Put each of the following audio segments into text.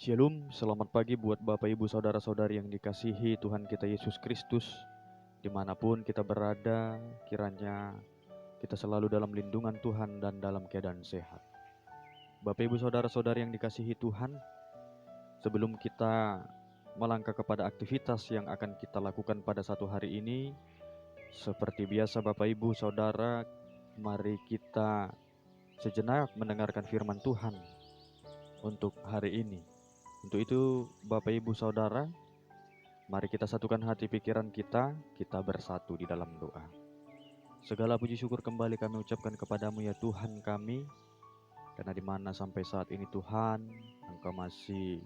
Shalom, selamat pagi buat Bapak Ibu Saudara-saudari yang dikasihi Tuhan kita Yesus Kristus. Dimanapun kita berada, kiranya kita selalu dalam lindungan Tuhan dan dalam keadaan sehat. Bapak Ibu Saudara-saudari yang dikasihi Tuhan, sebelum kita melangkah kepada aktivitas yang akan kita lakukan pada satu hari ini, seperti biasa Bapak Ibu Saudara, mari kita sejenak mendengarkan firman Tuhan untuk hari ini. Untuk itu Bapak Ibu Saudara, mari kita satukan hati pikiran kita bersatu di dalam doa. Segala puji syukur kembali kami ucapkan kepadamu ya Tuhan kami, karena di mana sampai saat ini Tuhan, Engkau masih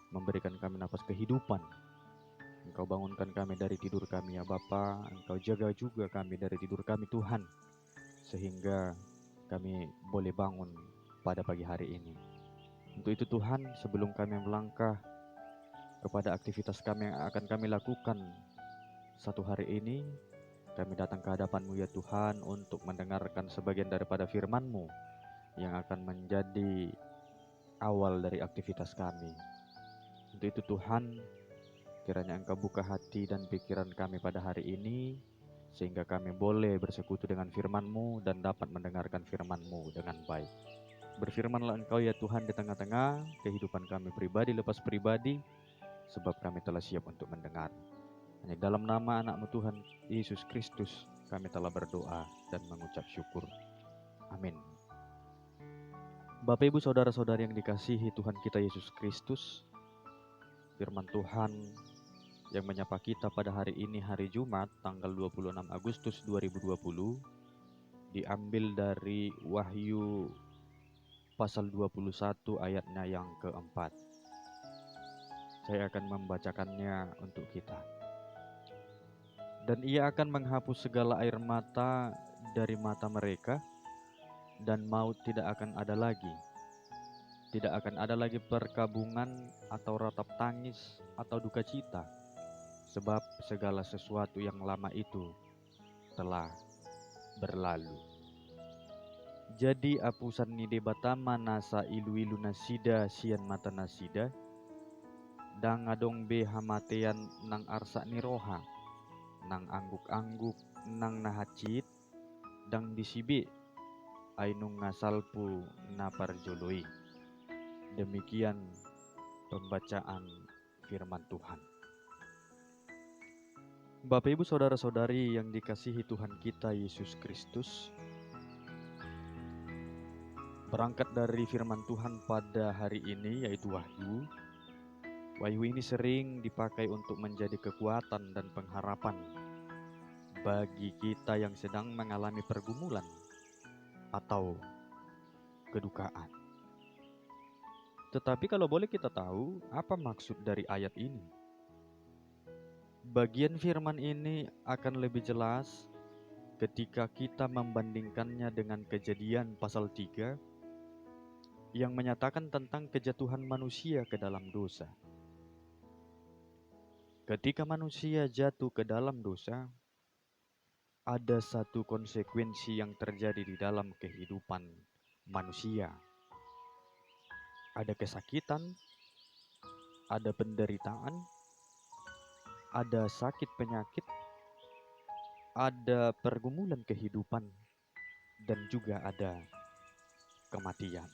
memberikan kami nafas kehidupan. Engkau bangunkan kami dari tidur kami ya Bapa, Engkau jaga juga kami dari tidur kami Tuhan, sehingga kami boleh bangun pada pagi hari ini. Untuk itu Tuhan, sebelum kami melangkah kepada aktivitas kami yang akan kami lakukan satu hari ini, kami datang ke hadapan-Mu ya Tuhan untuk mendengarkan sebagian daripada firman-Mu yang akan menjadi awal dari aktivitas kami. Untuk itu Tuhan, kiranya Engkau buka hati dan pikiran kami pada hari ini, sehingga kami boleh bersekutu dengan firman-Mu dan dapat mendengarkan firman-Mu dengan baik. Berfirmanlah Engkau ya Tuhan di tengah-tengah kehidupan kami pribadi lepas pribadi, sebab kami telah siap untuk mendengar. Hanya dalam nama anak-Mu Tuhan Yesus Kristus kami telah berdoa dan mengucap syukur. Amin. Bapak Ibu Saudara-saudari yang dikasihi Tuhan kita Yesus Kristus, firman Tuhan yang menyapa kita pada hari ini, hari Jumat tanggal 26 Agustus 2020, diambil dari Wahyu pasal 21 ayatnya yang keempat. Saya akan membacakannya untuk kita. Dan ia akan menghapus segala air mata dari mata mereka, dan maut tidak akan ada lagi. Tidak akan ada lagi perkabungan atau ratap tangis atau duka cita, sebab segala sesuatu yang lama itu telah berlalu. Jadi apusan nide batama nasa ilu-ilu nasida sian mata nasida, dang adong be hamatean nang arsa niroha, nang angguk-angguk nang nahacit, dang disibi ainung ngasalpu naparjoloi. Demikian pembacaan firman Tuhan. Bapak Ibu Saudara-saudari yang dikasihi Tuhan kita Yesus Kristus, berangkat dari firman Tuhan pada hari ini yaitu Wahyu. Wahyu ini sering dipakai untuk menjadi kekuatan dan pengharapan bagi kita yang sedang mengalami pergumulan atau kedukaan. Tetapi kalau boleh kita tahu, apa maksud dari ayat ini? Bagian firman ini akan lebih jelas ketika kita membandingkannya dengan Kejadian pasal 3 yang menyatakan tentang kejatuhan manusia ke dalam dosa. Ketika manusia jatuh ke dalam dosa, ada satu konsekuensi yang terjadi di dalam kehidupan manusia. Ada kesakitan, ada penderitaan, ada sakit penyakit, ada pergumulan kehidupan, dan juga ada kematian.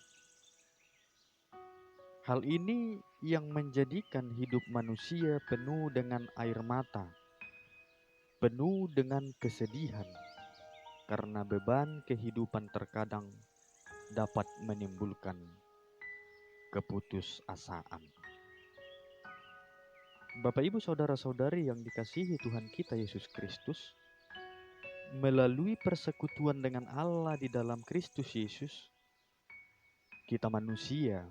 Hal ini yang menjadikan hidup manusia penuh dengan air mata, penuh dengan kesedihan, karena beban kehidupan terkadang dapat menimbulkan keputusasaan. Bapak Ibu Saudara-saudari yang dikasihi Tuhan kita Yesus Kristus, melalui persekutuan dengan Allah di dalam Kristus Yesus, kita manusia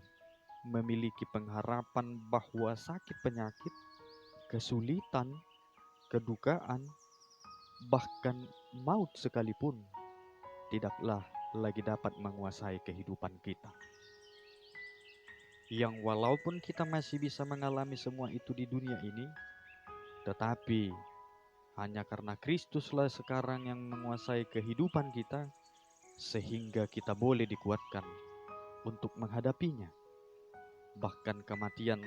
memiliki pengharapan bahwa sakit penyakit, kesulitan, kedukaan, bahkan maut sekalipun tidaklah lagi dapat menguasai kehidupan kita. Yang walaupun kita masih bisa mengalami semua itu di dunia ini, tetapi hanya karena Kristuslah sekarang yang menguasai kehidupan kita, sehingga kita boleh dikuatkan untuk menghadapinya. bahkan kematian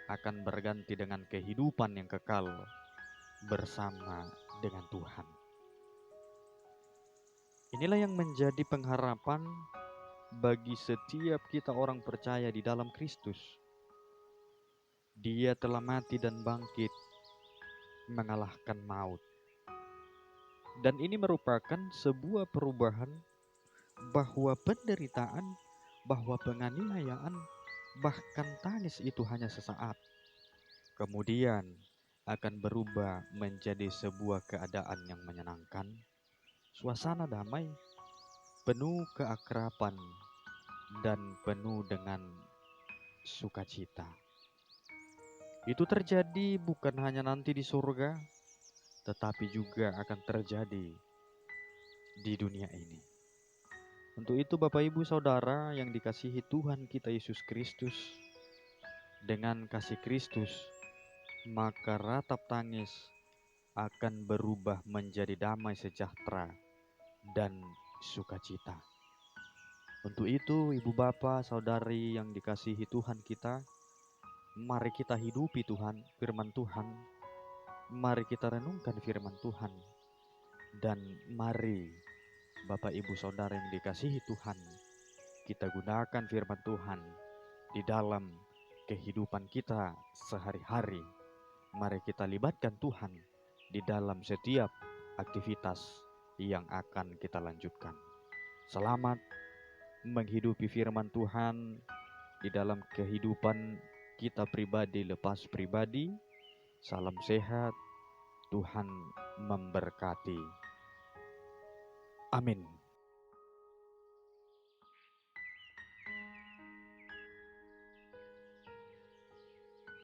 akan berganti dengan kehidupan yang kekal bersama dengan Tuhan. Inilah yang menjadi pengharapan bagi setiap kita orang percaya di dalam Kristus. Dia telah mati dan bangkit, mengalahkan maut. Dan ini merupakan sebuah perubahan bahwa penderitaan, bahwa penganiayaan, bahkan tangis itu hanya sesaat. Kemudian akan berubah menjadi sebuah keadaan yang menyenangkan, suasana damai, penuh keakraban, dan penuh dengan sukacita. Itu terjadi bukan hanya nanti di surga, tetapi juga akan terjadi di dunia ini. Untuk itu Bapak Ibu Saudara yang dikasihi Tuhan kita Yesus Kristus, dengan kasih Kristus, maka ratap tangis akan berubah menjadi damai sejahtera dan sukacita. Untuk itu Ibu Bapak Saudari yang dikasihi Tuhan kita, mari kita hidupi Tuhan, firman Tuhan. Mari kita renungkan firman Tuhan. Dan mari Bapak Ibu Saudara yang dikasihi Tuhan, kita gunakan firman Tuhan di dalam kehidupan kita sehari-hari. Mari kita libatkan Tuhan di dalam setiap aktivitas yang akan kita lanjutkan. Selamat menghidupi firman Tuhan di dalam kehidupan kita pribadi lepas pribadi. Salam sehat, Tuhan memberkati. Amin.